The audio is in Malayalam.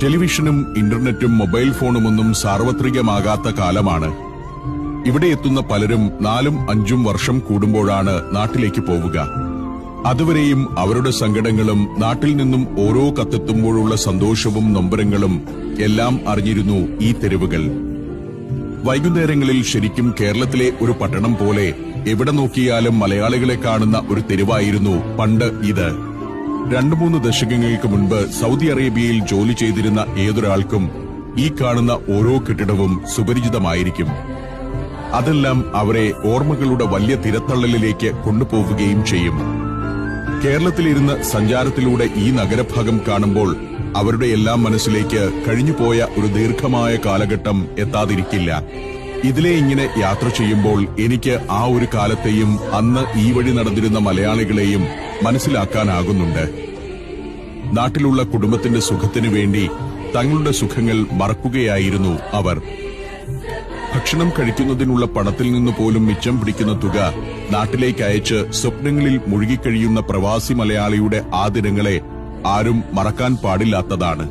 ടെലിവിഷനും ഇന്റർനെറ്റും മൊബൈൽ ഫോണുമൊന്നും സാർവത്രികമാകാത്ത കാലമാണ്. ഇവിടെ എത്തുന്ന പലരും 4-5 വർഷം കൂടുമ്പോഴാണ് നാട്ടിലേക്ക് പോവുക. അതുവരെയും അവരുടെ സങ്കടങ്ങളും നാട്ടിൽ നിന്നും ഓരോ കത്തെത്തുമ്പോഴുള്ള സന്തോഷവും നൊമ്പരങ്ങളും എല്ലാം അറിഞ്ഞിരുന്നു ഈ തെരുവുകൾ. വൈകുന്നേരങ്ങളിൽ ശരിക്കും കേരളത്തിലെ ഒരു പട്ടണം പോലെ എവിടെ നോക്കിയാലും മലയാളികളെ കാണുന്ന ഒരു തെരുവായിരുന്നു പണ്ട് ഇത്. 2-3 ദശകങ്ങൾക്ക് മുൻപ് സൗദി അറേബ്യയിൽ ജോലി ചെയ്തിരുന്ന ഏതൊരാൾക്കും ഈ കാണുന്ന ഓരോ കെട്ടിടവും സുപരിചിതമായിരിക്കും. അതെല്ലാം അവരെ ഓർമ്മകളുടെ വലിയ തിരത്തള്ളലിലേക്ക് കൊണ്ടുപോവുകയും ചെയ്യും. കേരളത്തിലിരുന്ന് സഞ്ചാരത്തിലൂടെ ഈ നഗരഭാഗം കാണുമ്പോൾ അവരുടെ എല്ലാം മനസ്സിലേക്ക് കഴിഞ്ഞുപോയ ഒരു ദീർഘമായ കാലഘട്ടം എത്താതിരിക്കില്ല. ഇതിലെ ഇങ്ങനെ യാത്ര ചെയ്യുമ്പോൾ എനിക്ക് ആ ഒരു കാലത്തെയും അന്ന് ഈ വഴി നടന്നിരുന്ന മലയാളികളെയും മനസ്സിലാക്കാനാകുന്നുണ്ട്. നാട്ടിലുള്ള കുടുംബത്തിന്റെ സുഖത്തിനു വേണ്ടി തങ്ങളുടെ സുഖങ്ങൾ മറക്കുകയായിരുന്നു അവർ. ഭക്ഷണം കഴിക്കുന്നതിനുള്ള പണത്തിൽ നിന്ന് പോലും മിച്ചം പിടിക്കുന്ന തുക നാട്ടിലേക്ക് അയച്ച് സ്വപ്നങ്ങളിൽ മുഴുകിക്കഴിയുന്ന പ്രവാസി മലയാളിയുടെ ആ ദിനങ്ങളെ ആരും മറക്കാൻ പാടില്ലാത്തതാണ്.